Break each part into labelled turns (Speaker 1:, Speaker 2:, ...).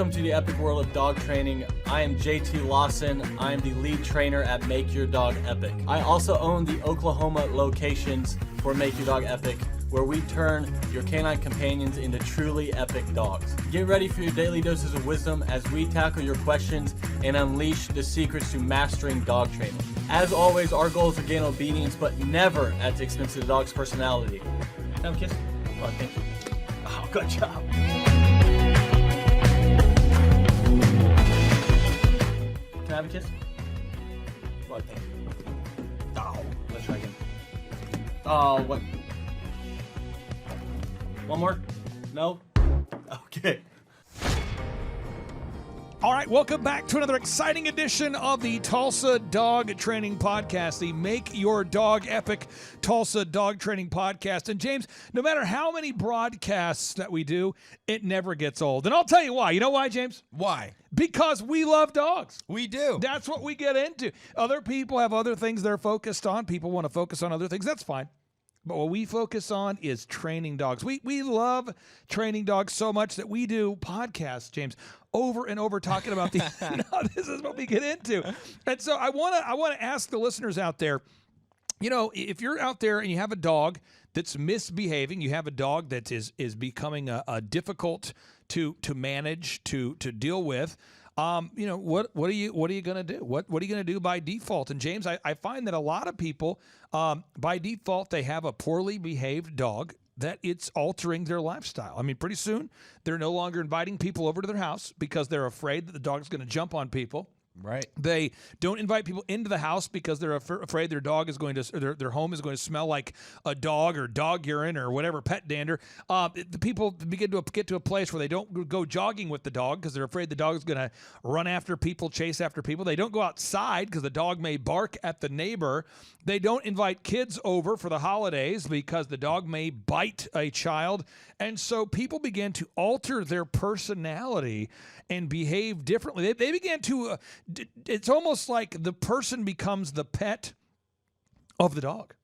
Speaker 1: Welcome to the epic world of dog training. I am JT Lawson. I am the lead trainer at Make Your Dog Epic. I also own the Oklahoma locations for Make Your Dog Epic, where we turn your canine companions into truly epic dogs. Get ready for your daily doses of wisdom as we tackle your questions and unleash the secrets to mastering dog training. As always, our goal is to gain obedience, but never at the expense of the dog's personality. Can I have a kiss? Oh, thank you. Oh, good job. Can I have a kiss? Oh, thank you. Oh, let's try again. Oh, what? One more? No? Okay.
Speaker 2: All right, welcome back to another exciting edition of the Tulsa Dog Training Podcast, the Make Your Dog Epic Tulsa Dog Training Podcast. And James, no matter how many broadcasts that we do, it never gets old. And I'll tell you why. You know why, James?
Speaker 3: Why?
Speaker 2: Because we love dogs.
Speaker 3: We do.
Speaker 2: That's what we get into. Other people have other things they're focused on. People want to focus on other things. That's fine. But what we focus on is training dogs. We love training dogs so much that we do podcasts, James, over and over talking about the. This is what we get into, and so I want to ask the listeners out there. You know, if you're out there and you have a dog that's misbehaving, you have a dog that is becoming a difficult to manage, to deal with. You know, what are you going to do? What are you going to do by default? And James, I find that a lot of people, by default, they have a poorly behaved dog that it's altering their lifestyle. I mean, pretty soon they're no longer inviting people over to their house because they're afraid that the dog's going to jump on people.
Speaker 3: Right.
Speaker 2: They don't invite people into the house because they're afraid their dog is going to, or their home is going to smell like a dog or dog urine or whatever, pet dander. The people begin to get to a place where they don't go jogging with the dog because they're afraid the dog is going to run after people, chase after people. They don't go outside because the dog may bark at the neighbor. They don't invite kids over for the holidays because the dog may bite a child. And so people begin to alter their personality and behave differently. They began to, it's almost like the person becomes the pet of the dog.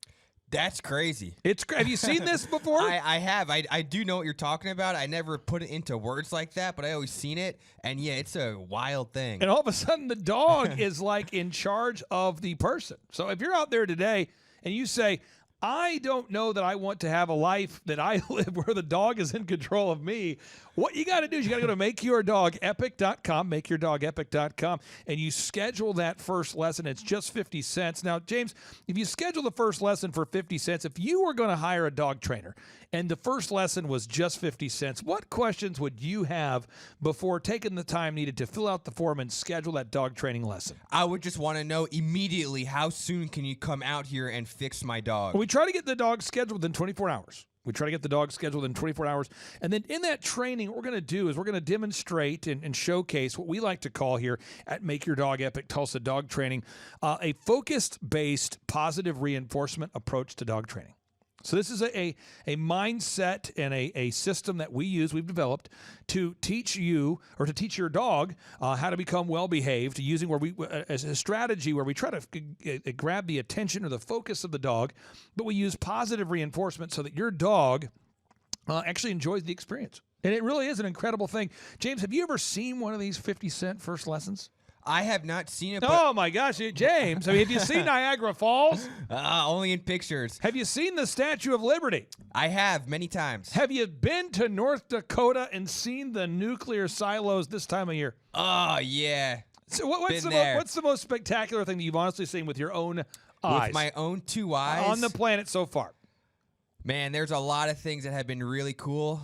Speaker 3: That's crazy.
Speaker 2: Have you seen this before?
Speaker 3: I have. I do know what you're talking about. I never put it into words like that, but I always seen it. And yeah, it's a wild thing.
Speaker 2: And all of a sudden the dog is like in charge of the person. So if you're out there today and you say, I don't know that I want to have a life that I live where the dog is in control of me. What you got to do is you got to go to makeyourdogepic.com, makeyourdogepic.com, and you schedule that first lesson. It's just 50 cents. Now, James, if you schedule the first lesson for 50 cents, if you were going to hire a dog trainer and the first lesson was just 50 cents, what questions would you have before taking the time needed to fill out the form and schedule that dog training lesson?
Speaker 3: I would just want to know immediately, how soon can you come out here and fix my dog?
Speaker 2: We try to get the dog scheduled in 24 hours. We try to get the dog scheduled in 24 hours. And then in that training, what we're going to do is we're going to demonstrate and showcase what we like to call here at Make Your Dog Epic Tulsa Dog Training, a focused-based positive reinforcement approach to dog training. So this is a mindset and a system that we've developed to teach you or to teach your dog how to become well-behaved, using as a strategy where we try to grab the attention or the focus of the dog, but we use positive reinforcement so that your dog actually enjoys the experience. And it really is an incredible thing. James, have you ever seen one of these 50-cent first lessons?
Speaker 3: I have not seen it.
Speaker 2: Oh, my gosh, James. I mean, have you seen Niagara Falls?
Speaker 3: Only in pictures.
Speaker 2: Have you seen the Statue of Liberty?
Speaker 3: I have, many times.
Speaker 2: Have you been to North Dakota and seen the nuclear silos this time of year?
Speaker 3: Oh, yeah.
Speaker 2: So what's the most spectacular thing that you've honestly seen with your own eyes?
Speaker 3: With my own two eyes?
Speaker 2: On the planet so far.
Speaker 3: Man, there's a lot of things that have been really cool.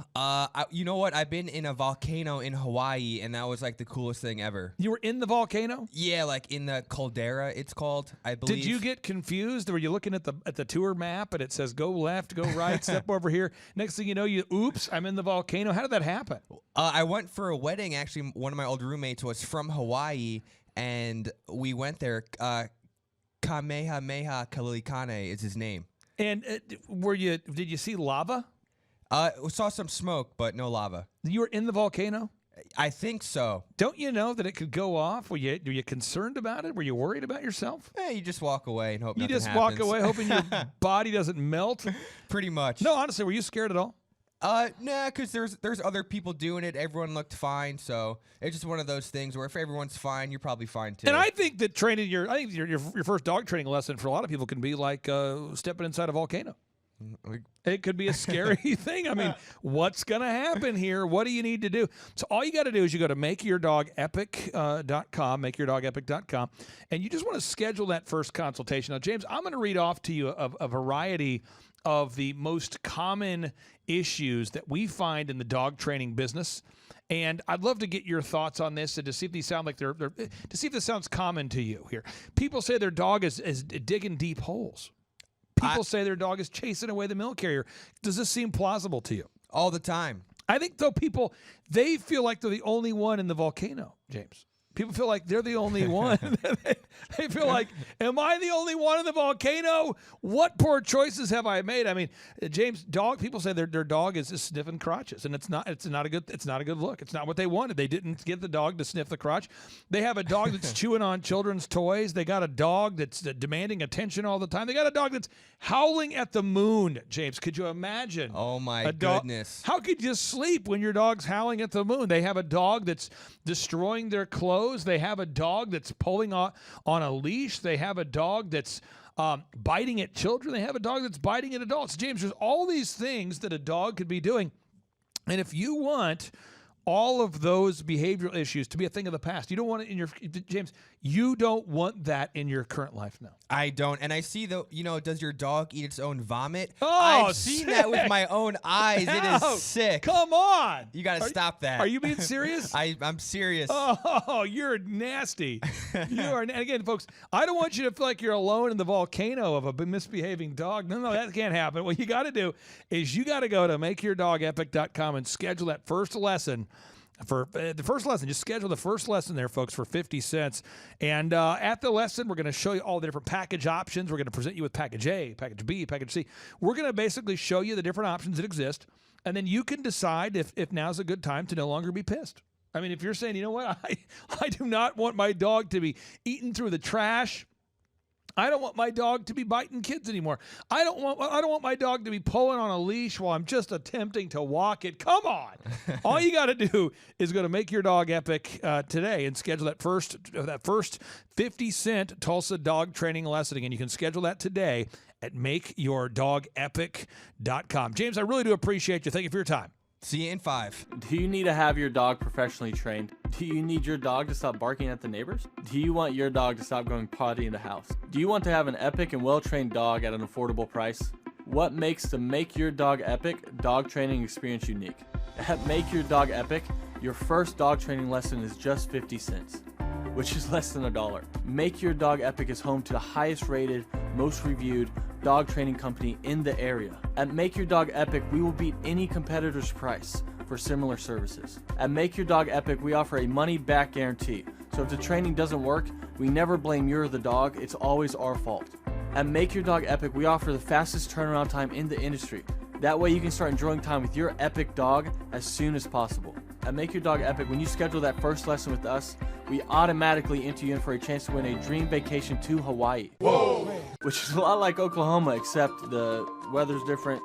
Speaker 3: You know what? I've been in a volcano in Hawaii, and that was like the coolest thing ever.
Speaker 2: You were in the volcano?
Speaker 3: Yeah, like in the caldera, it's called, I believe.
Speaker 2: Did you get confused? Were you looking at the tour map, and it says go left, go right, step over here? Next thing you know, oops, I'm in the volcano. How did that happen?
Speaker 3: I went for a wedding. Actually, one of my old roommates was from Hawaii, and we went there. Kamehameha Kalilikane is his name.
Speaker 2: And did you see lava?
Speaker 3: We saw some smoke, but no lava.
Speaker 2: You were in the volcano?
Speaker 3: I think so.
Speaker 2: Don't you know that it could go off? Were you concerned about it? Were you worried about yourself?
Speaker 3: You just walk away and hope nothing happens.
Speaker 2: You just walk away hoping your body doesn't melt?
Speaker 3: Pretty much.
Speaker 2: No, honestly, were you scared at all?
Speaker 3: Nah, because there's other people doing it. Everyone looked fine, so it's just one of those things where if everyone's fine, you're probably fine too.
Speaker 2: And I think that your first dog training lesson for a lot of people can be like stepping inside a volcano. It could be a scary thing. I mean, what's going to happen here? What do you need to do? So all you got to do is you go to makeyourdogepic.com, makeyourdogepic.com, and you just want to schedule that first consultation. Now, James, I'm going to read off to you a variety of the most common issues that we find in the dog training business. And I'd love to get your thoughts on this and to see if these sound like they're to see if this sounds common to you here. People say their dog is digging deep holes. People say their dog is chasing away the milk carrier. Does this seem plausible to you?
Speaker 3: All the time.
Speaker 2: I think, though, they feel like they're the only one in the volcano, James. People feel like they're the only one. They feel like, am I the only one in the volcano? What poor choices have I made? I mean, James, people say their dog is just sniffing crotches, and it's not a good look. It's not what they wanted. They didn't get the dog to sniff the crotch. They have a dog that's chewing on children's toys. They got a dog that's demanding attention all the time. They got a dog that's howling at the moon. James, could you imagine?
Speaker 3: Oh my goodness!
Speaker 2: How could you sleep when your dog's howling at the moon? They have a dog that's destroying their clothes. They have a dog that's pulling on a leash. They have a dog that's biting at children. They have a dog that's biting at adults. James, there's all these things that a dog could be doing. And if you want all of those behavioral issues to be a thing of the past, you don't want it in your, James, you don't want that in your current life now.
Speaker 3: I don't. And I see does your dog eat its own vomit?
Speaker 2: Oh,
Speaker 3: I've seen that with my own eyes. It is sick.
Speaker 2: Come on.
Speaker 3: You got to stop that.
Speaker 2: Are you being serious?
Speaker 3: I'm serious.
Speaker 2: Oh, you're nasty. You are. And again, folks, I don't want you to feel like you're alone in the volcano of a misbehaving dog. No, that can't happen. What you got to do is you got to go to makeyourdogepic.com and schedule that first lesson. For the first lesson, just schedule the first lesson there, folks, for 50 cents. And at the lesson, we're going to show you all the different package options. We're going to present you with package A, package B, package C. We're going to basically show you the different options that exist. And then you can decide if now's a good time to no longer be pissed. I mean, if you're saying, you know what, I do not want my dog to be eating through the trash. I don't want my dog to be biting kids anymore. I don't want my dog to be pulling on a leash while I'm just attempting to walk it. Come on. All you got to do is go to Make Your Dog Epic today and schedule that first 50-cent Tulsa Dog training lesson. Again, you can schedule that today at makeyourdogepic.com. James, I really do appreciate you. Thank you for your time.
Speaker 3: See you in 5.
Speaker 1: Do you need to have your dog professionally trained? Do you need your dog to stop barking at the neighbors? Do you want your dog to stop going potty in the house? Do you want to have an epic and well-trained dog at an affordable price? What makes the Make Your Dog Epic dog training experience unique? At Make Your Dog Epic, your first dog training lesson is just 50 cents, which is less than $1. Make Your Dog Epic is home to the highest rated, most reviewed dog training company in the area. At Make Your Dog Epic, we will beat any competitor's price for similar services. At Make Your Dog Epic, we offer a money-back guarantee. So if the training doesn't work, we never blame you or the dog. It's always our fault. At Make Your Dog Epic, we offer the fastest turnaround time in the industry. That way you can start enjoying time with your epic dog as soon as possible. At Make Your Dog Epic, when you schedule that first lesson with us, we automatically enter you in for a chance to win a dream vacation to Hawaii. Whoa! Which is a lot like Oklahoma, except the weather's different.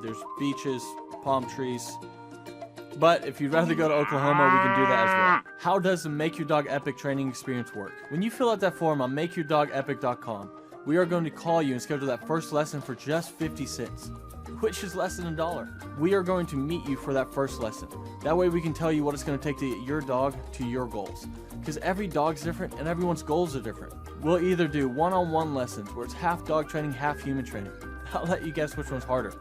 Speaker 1: There's beaches, palm trees. But if you'd rather go to Oklahoma, we can do that as well. How does the Make Your Dog Epic training experience work? When you fill out that form on makeyourdogepic.com, we are going to call you and schedule that first lesson for just 50 cents, which is less than $1. We are going to meet you for that first lesson. That way we can tell you what it's going to take to get your dog to your goals. Because every dog's different and everyone's goals are different. We'll either do one-on-one lessons where it's half dog training, half human training. I'll let you guess which one's harder.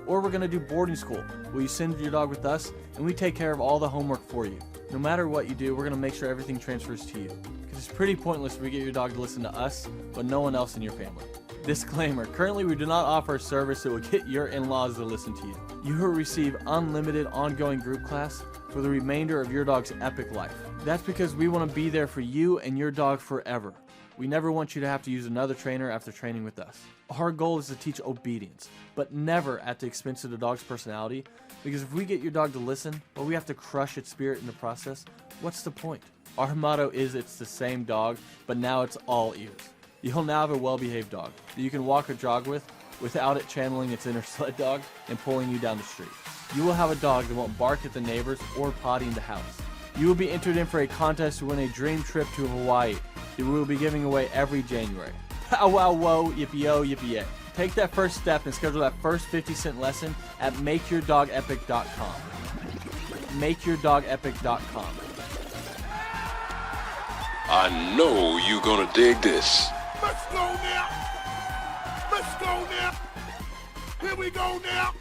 Speaker 1: Or we're going to do boarding school, where you send your dog with us and we take care of all the homework for you. No matter what you do, we're going to make sure everything transfers to you. Because it's pretty pointless if we get your dog to listen to us, but no one else in your family. Disclaimer, currently we do not offer a service that will get your in-laws to listen to you. You will receive unlimited ongoing group class for the remainder of your dog's epic life. That's because we want to be there for you and your dog forever. We never want you to have to use another trainer after training with us. Our goal is to teach obedience, but never at the expense of the dog's personality, because if we get your dog to listen, but we have to crush its spirit in the process, what's the point? Our motto is it's the same dog, but now it's all ears. You'll now have a well-behaved dog that you can walk or jog with without it channeling its inner sled dog and pulling you down the street. you will have a dog that won't bark at the neighbors or potty in the house. You will be entered in for a contest to win a dream trip to Hawaii that we will be giving away every January. Pow wow whoa, yippee-yo, yippee-yay. Take that first step and schedule that first 50-cent lesson at makeyourdogepic.com. Makeyourdogepic.com.
Speaker 4: I know you're gonna dig this.
Speaker 5: Let's go now. Let's go now. Here we go now.